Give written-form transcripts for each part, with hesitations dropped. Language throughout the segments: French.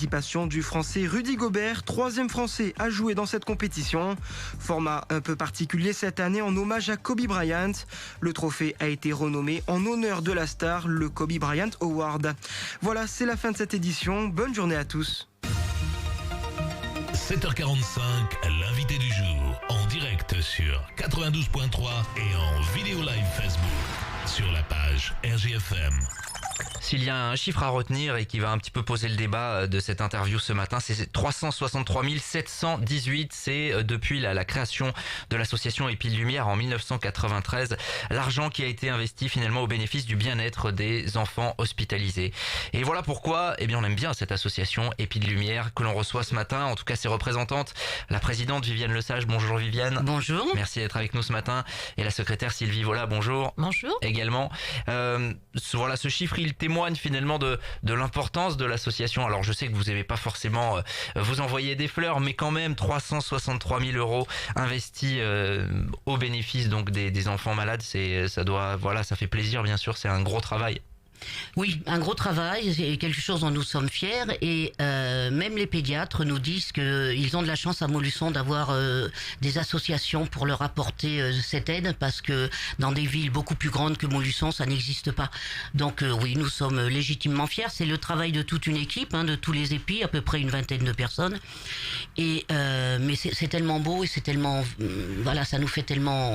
participation du Français Rudy Gobert, 3e Français à jouer dans cette compétition. Format un peu particulier cette année en hommage à Kobe Bryant. Le trophée a été renommé en honneur de la star, le Kobe Bryant Award. Voilà, c'est la fin de cette édition. Bonne journée à tous. 7h45, l'invité du jour, en direct sur 92.3 et en vidéo live Facebook sur la page RGFM. S'il y a un chiffre à retenir et qui va un petit peu poser le débat de cette interview ce matin, c'est 363 718. C'est depuis la création de l'association Épile Lumière en 1993, l'argent qui a été investi finalement au bénéfice du bien-être des enfants hospitalisés. Et voilà pourquoi, on aime bien cette association Épile Lumière que l'on reçoit ce matin. En tout cas, ses représentantes, la présidente Viviane Lesage. Bonjour Viviane. Bonjour. Merci d'être avec nous ce matin. Et la secrétaire Sylvie Vola. Bonjour. Bonjour. Également. Voilà, ce chiffre, il témoigne finalement de l'importance de l'association. Alors je sais que vous n'avez pas forcément vous envoyer des fleurs, mais quand même 363 000 euros investis au bénéfice donc des enfants malades, ça fait plaisir bien sûr, c'est un gros travail. Oui, un gros travail, c'est quelque chose dont nous sommes fiers et même les pédiatres nous disent qu'ils ont de la chance à Montluçon d'avoir des associations pour leur apporter cette aide parce que dans des villes beaucoup plus grandes que Montluçon, ça n'existe pas. Donc oui, nous sommes légitimement fiers. C'est le travail de toute une équipe, de tous les épis, à peu près une vingtaine de personnes. Et mais c'est tellement beau et c'est tellement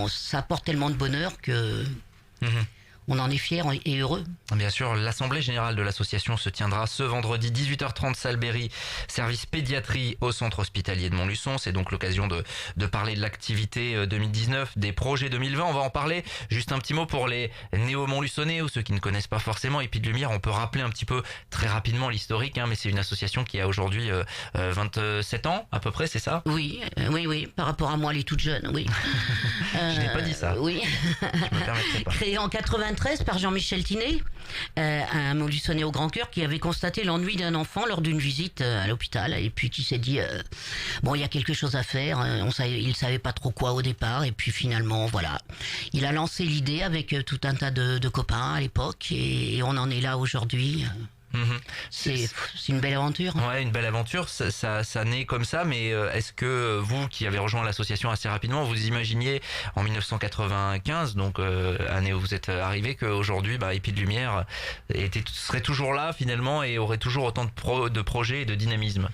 ça apporte tellement de bonheur que on en est fiers et heureux. Bien sûr, l'assemblée générale de l'association se tiendra ce vendredi 18h30 salle Berry, service pédiatrie au centre hospitalier de Montluçon. C'est donc l'occasion de parler de l'activité 2019, des projets 2020. On va en parler. Juste un petit mot pour les néo-montluçonnais ou ceux qui ne connaissent pas forcément Épile Lumière. On peut rappeler un petit peu très rapidement l'historique, mais c'est une association qui a aujourd'hui 27 ans à peu près, c'est ça ? Oui. Par rapport à moi, elle est toute jeune, oui. Je n'ai pas dit ça. Oui. Je me permettrai pas. Créée en 93 par Jean-Michel Tinet, un Montluçonnais au grand cœur qui avait constaté l'ennui d'un enfant lors d'une visite à l'hôpital et puis qui s'est dit il y a quelque chose à faire. Il savait pas trop quoi au départ et puis finalement voilà, il a lancé l'idée avec tout un tas de copains à l'époque et on en est là aujourd'hui. C'est une belle aventure. Ouais, une belle aventure, ça naît comme ça, mais est-ce que vous qui avez rejoint l'association assez rapidement, vous imaginiez en 1995, donc année où vous êtes arrivé, qu'aujourd'hui Épile Lumière serait toujours là finalement et aurait toujours autant de projets et de dynamisme?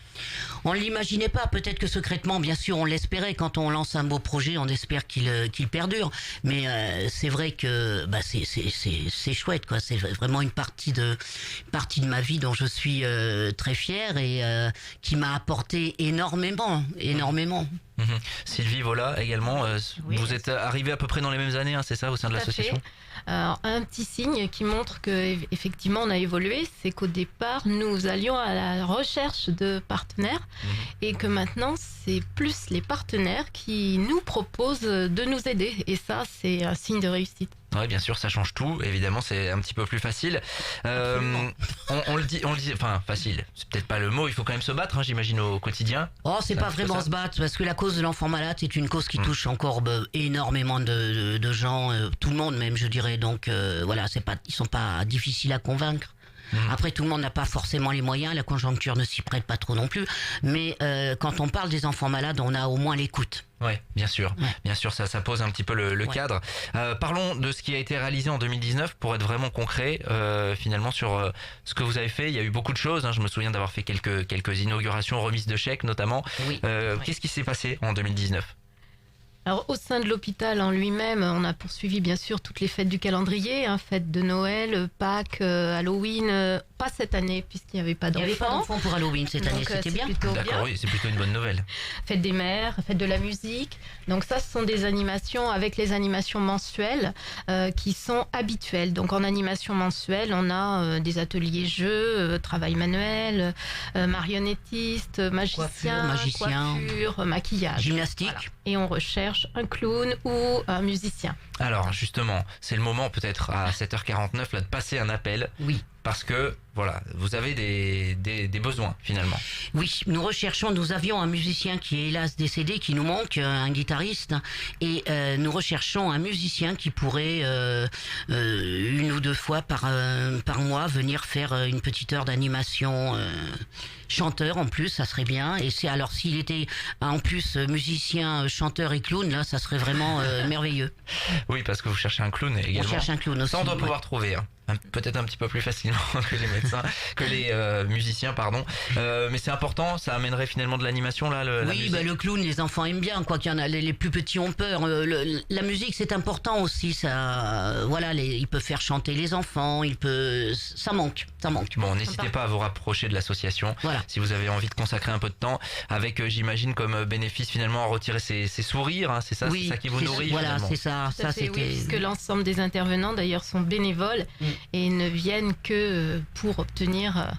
On ne l'imaginait pas, peut-être que secrètement, bien sûr, on l'espérait. Quand on lance un beau projet, on espère qu'il perdure. Mais c'est vrai que c'est chouette, quoi. C'est vraiment une partie de ma vie dont je suis très fier et qui m'a apporté énormément. Sylvie Vola également, Oui, vous êtes arrivée à peu près dans les mêmes années, c'est ça, au sein de l'association? Alors, un petit signe qui montre que effectivement on a évolué, c'est qu'au départ nous allions à la recherche de partenaires et que maintenant c'est plus les partenaires qui nous proposent de nous aider et ça c'est un signe de réussite. Oui, bien sûr, ça change tout. Évidemment, c'est un petit peu plus facile. On le dit, enfin, facile. C'est peut-être pas le mot. Il faut quand même se battre, j'imagine, au quotidien. Oh, c'est pas vraiment se battre, parce que la cause de l'enfant malade, c'est une cause qui touche encore énormément de gens, tout le monde même, je dirais. Donc, voilà, ils sont pas difficiles à convaincre. Après, tout le monde n'a pas forcément les moyens, la conjoncture ne s'y prête pas trop non plus. Mais quand on parle des enfants malades, on a au moins l'écoute. Oui, bien sûr. Ouais. Bien sûr, ça pose un petit peu le cadre. Parlons de ce qui a été réalisé en 2019 pour être vraiment concret, finalement, sur ce que vous avez fait. Il y a eu beaucoup de choses. Je me souviens d'avoir fait quelques inaugurations, remises de chèques notamment. Oui. Qu'est-ce qui s'est passé en 2019 ? Alors au sein de l'hôpital en lui-même, on a poursuivi bien sûr toutes les fêtes du calendrier, fêtes de Noël, Pâques, Halloween, pas cette année puisqu'il n'y avait pas Il d'enfants. n'y avait pas d'enfants pour Halloween cette année, c'était bien. D'accord, oui, c'est plutôt une bonne nouvelle. Fête des mères, fête de la musique. Donc ça, ce sont des animations avec les animations mensuelles qui sont habituelles. Donc en animation mensuelle, on a des ateliers jeux, travail manuel, marionnettiste, magicien, coiffure, maquillage. Gymnastique. Voilà. Et on recherche un clown ou un musicien. Alors justement, c'est le moment peut-être à 7h49 là, de passer un appel. Oui. Parce que Voilà, vous avez des besoins finalement. Oui, nous avions un musicien qui est hélas décédé, qui nous manque, un guitariste, et nous recherchons un musicien qui pourrait une ou deux fois par mois venir faire une petite heure d'animation. Chanteur en plus, ça serait bien. Et c'est alors s'il était en plus musicien, chanteur et clown, là, ça serait vraiment merveilleux. Oui, parce que vous cherchez un clown également. On cherche un clown aussi. Ça, on doit pouvoir trouver. Hein. Peut-être un petit peu plus facilement que les médecins, que les musiciens, pardon. Mais c'est important, ça amènerait finalement de l'animation là. La oui, musique. Le clown, les enfants aiment bien. Quoi qu'il y en a, les plus petits ont peur. La musique, c'est important aussi. Ça, voilà, ils peuvent faire chanter les enfants. Ça manque. Bon, n'hésitez pas à vous rapprocher de l'association. Voilà. Si vous avez envie de consacrer un peu de temps, avec, j'imagine, comme bénéfice finalement à retirer ses sourires. Hein, c'est ça, oui, c'est ça qui vous nourrit. Voilà, finalement. c'est ça. Ça C'était... c'était. Oui, puisque l'ensemble des intervenants d'ailleurs sont bénévoles et ne viennent que pour obtenir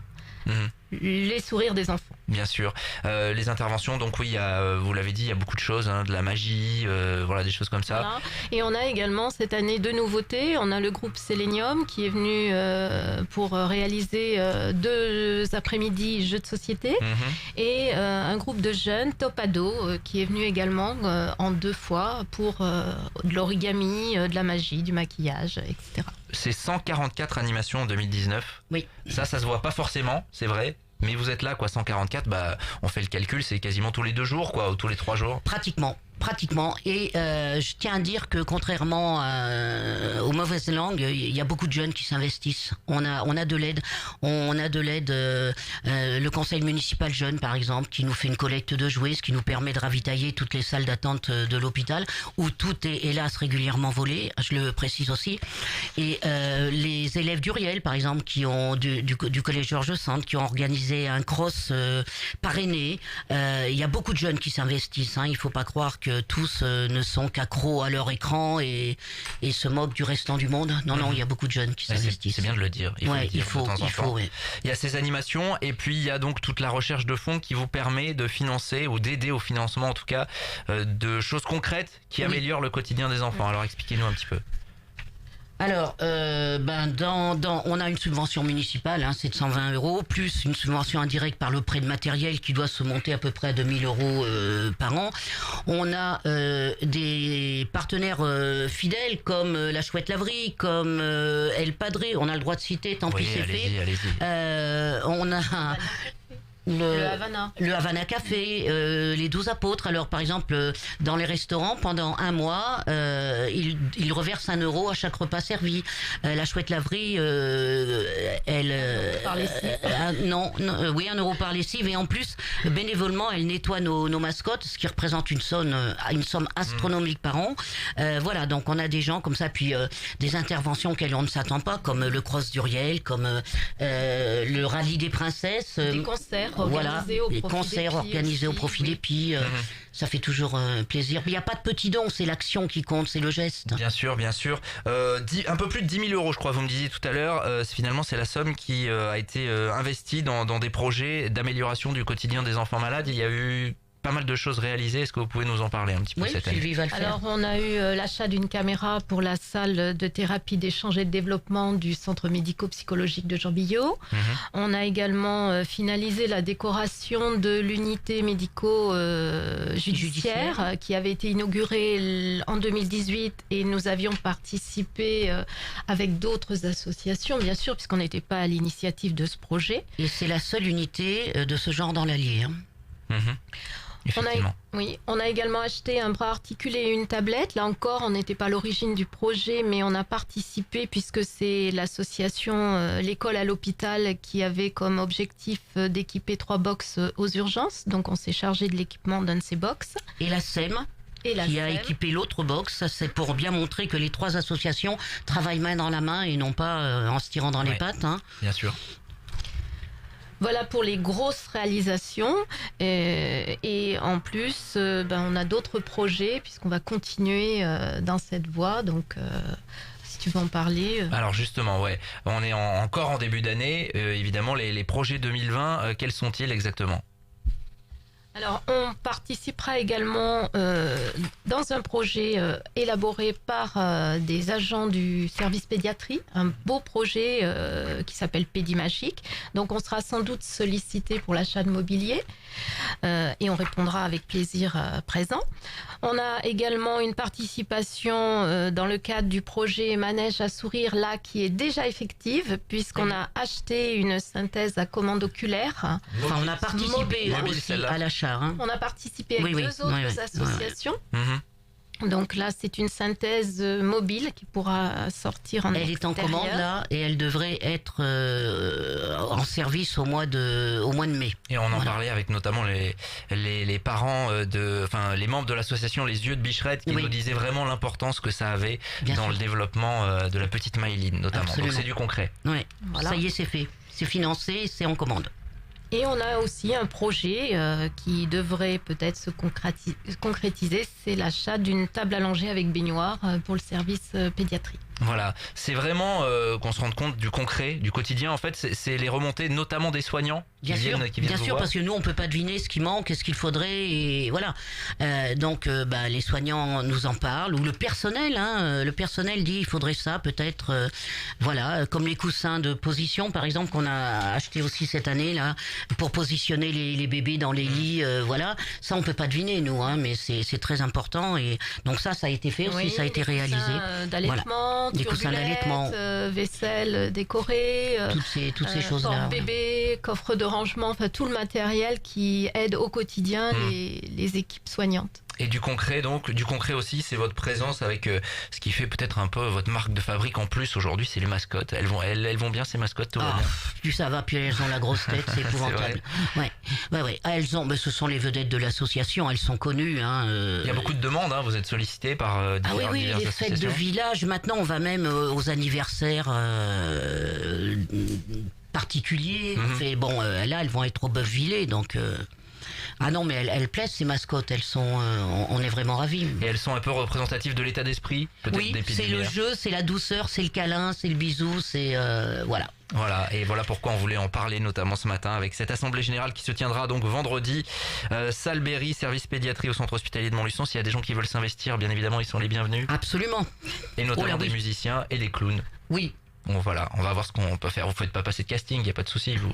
les sourires des enfants. Bien sûr. Les interventions, donc oui, vous l'avez dit, il y a beaucoup de choses, hein, de la magie, voilà, des choses comme ça. Voilà. Et on a également cette année deux nouveautés. On a le groupe Selenium qui est venu pour réaliser 2 après-midi jeux de société et un groupe de jeunes, Top Ado, qui est venu également en 2 fois pour de l'origami, de la magie, du maquillage, etc. C'est 144 animations en 2019. Oui. Ça se voit pas forcément, c'est vrai. Mais vous êtes là, quoi, 144, on fait le calcul, c'est quasiment tous les 2 jours, quoi, ou tous les 3 jours. Pratiquement. Et je tiens à dire que contrairement aux mauvaises langues, il y a beaucoup de jeunes qui s'investissent. On a de l'aide. On a de l'aide. Le conseil municipal jeune, par exemple, qui nous fait une collecte de jouets, ce qui nous permet de ravitailler toutes les salles d'attente de l'hôpital, où tout est hélas régulièrement volé. Je le précise aussi. Et les élèves d'Uriel, par exemple, qui ont du collège Georges Sand, qui ont organisé un cross parrainé. Il y a beaucoup de jeunes qui s'investissent. Hein. Il faut pas croire que tous ne sont qu'accros à leur écran et se moquent du restant du monde. Non, il y a beaucoup de jeunes qui s'investissent. C'est bien de le dire. Il faut de temps en temps. Ouais. Il y a ces animations et puis il y a donc toute la recherche de fonds qui vous permet de financer ou d'aider au financement en tout cas de choses concrètes qui améliorent le quotidien des enfants. Alors expliquez-nous un petit peu. Alors, on a une subvention municipale, hein, c'est de 120 €, plus une subvention indirecte par le prêt de matériel qui doit se monter à peu près à 2000 € par an. On a des partenaires fidèles comme la Chouette Laverie, comme El Padre, on a le droit de citer, tant pis c'est fait. Allez-y. On a... Le Havana Café, les 12 apôtres. Alors par exemple, dans les restaurants, pendant 1 mois, ils reversent 1 € à chaque repas servi. La Chouette Laverie, par lessive. 1 € par lessive. Et en plus, bénévolement, elle nettoie nos mascottes, ce qui représente une somme astronomique par an. Voilà, donc on a des gens comme ça, puis des interventions auxquelles on ne s'attend pas, comme le Cross d'Uriel, comme le Rallye des Princesses. Des concerts. Voilà, les concerts organisés au profit des PI, ça fait toujours plaisir. Mais il n'y a pas de petits dons, c'est l'action qui compte, c'est le geste. Bien sûr. Un peu plus de 10 000 €, je crois, vous me disiez tout à l'heure. Finalement, c'est la somme qui a été investie dans des projets d'amélioration du quotidien des enfants malades. Il y a eu pas mal de choses réalisées. Est-ce que vous pouvez nous en parler un petit peu cette année ? Sylvie va le faire. Alors, on a eu l'achat d'une caméra pour la salle de thérapie d'échange et de développement du centre médico-psychologique de Jean Billot. On a également finalisé la décoration de l'unité médico-judiciaire qui avait été inaugurée en 2018 et nous avions participé avec d'autres associations, bien sûr, puisqu'on n'était pas à l'initiative de ce projet. Et c'est la seule unité de ce genre dans l'Allier. On a également acheté un bras articulé et une tablette. Là encore, on n'était pas à l'origine du projet, mais on a participé puisque c'est l'association L'école à l'hôpital qui avait comme objectif d'équiper 3 box aux urgences. Donc on s'est chargé de l'équipement d'un de ces box. Et la SEM qui a équipé l'autre box, ça c'est pour bien montrer que les 3 associations travaillent main dans la main et non pas en se tirant dans les pattes. Hein. Bien sûr. Voilà pour les grosses réalisations et en plus on a d'autres projets puisqu'on va continuer dans cette voie, donc si tu veux en parler. Alors justement, on est encore en début d'année, évidemment les projets 2020, quels sont-ils exactement ? Alors, on participera également dans un projet élaboré par des agents du service pédiatrie, un beau projet qui s'appelle Pédimagique. Donc, on sera sans doute sollicité pour l'achat de mobilier et on répondra avec plaisir présent. On a également une participation dans le cadre du projet Manège à sourire, là, qui est déjà effective, puisqu'on a acheté une synthèse à commande oculaire. Enfin, on a participé Mobile, aussi celle-là. à l'achat. Hein. On a participé avec Oui, deux autres associations. Donc là, c'est une synthèse mobile qui pourra sortir en Elle est en extérieur. commande là et elle devrait être en service au mois de mai. Et on en parlait avec notamment les parents les membres de l'association Les Yeux de Bicherette qui nous disaient vraiment l'importance que ça avait dans le développement de la petite Maïline notamment. Absolument. Donc c'est du concret. Ouais. Voilà. Ça y est, c'est fait. C'est financé, c'est en commande. Et on a aussi un projet qui devrait peut-être se concrétiser, c'est l'achat d'une table allongée avec baignoire pour le service pédiatrie. Voilà, c'est vraiment qu'on se rende compte du concret, du quotidien. En fait, c'est les remontées, notamment des soignants qui viennent bien vous sûr, voir. parce que nous on peut pas deviner ce qui manque, ce qu'il faudrait, et voilà. Donc les soignants nous en parlent, ou le personnel. Le personnel dit il faudrait ça, peut-être. Comme les coussins de position, par exemple, qu'on a acheté aussi cette année là pour positionner les bébés dans les lits. Ça on peut pas deviner nous, mais c'est très important, et donc ça a été fait aussi, ça a été réalisé. D'allaitement. Des coussins d'allaitement, vaisselle décorée, toutes ces choses-là. Porte-bébé, coffre de rangement, enfin tout le matériel qui aide au quotidien les équipes soignantes. Et du concret aussi, c'est votre présence avec ce qui fait peut-être un peu votre marque de fabrique en plus aujourd'hui, c'est les mascottes. Elles vont bien ces mascottes, tout va bien. Plus ça va, plus elles ont la grosse tête, c'est épouvantable. Ouais. Elles ont, ce sont les vedettes de l'association, elles sont connues. Il y a beaucoup de demandes, vous êtes sollicité par diverses les associations. fêtes de village. Maintenant, on va même aux anniversaires particuliers. Là, elles vont être au Bœuf-Villers, donc. Ah non, mais elles plaisent ces mascottes. Elles sont, on est vraiment ravis. Et elles sont un peu représentatives de l'état d'esprit, peut-être des c'est le pédilumières. jeu, c'est la douceur, c'est le câlin, c'est le bisou, c'est voilà. Voilà, et voilà pourquoi on voulait en parler notamment ce matin avec cette assemblée générale qui se tiendra donc vendredi. Salle Berry, service pédiatrie au centre hospitalier de Montluçon. S'il y a des gens qui veulent s'investir, bien évidemment, ils sont les bienvenus. Absolument. Et notamment des musiciens et des clowns. Oui. Bon voilà, on va voir ce qu'on peut faire. Vous ne faites pas passer de casting, il n'y a pas de souci. Non.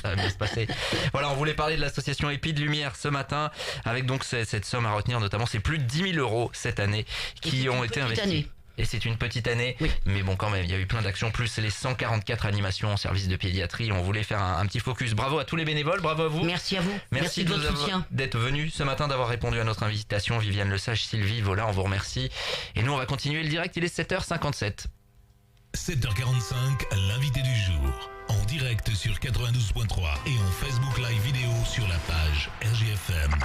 Ça va bien se passer. Voilà, on voulait parler de l'association Épi de Lumière ce matin, avec donc cette somme à retenir, notamment c'est plus de 10 000 € cette année qui ont été investis. Et c'est une petite année, mais bon quand même, il y a eu plein d'actions, plus les 144 animations en service de pédiatrie. On voulait faire un petit focus. Bravo à tous les bénévoles, bravo à vous. Merci à vous. Merci de votre soutien. D'être venus ce matin, d'avoir répondu à notre invitation. Viviane Lesage, Sylvie, Vola, on vous remercie. Et nous, on va continuer le direct, il est 7h57. 7h45, l'invité du jour. En direct sur 92.3 et en Facebook Live vidéo sur la page RGFM.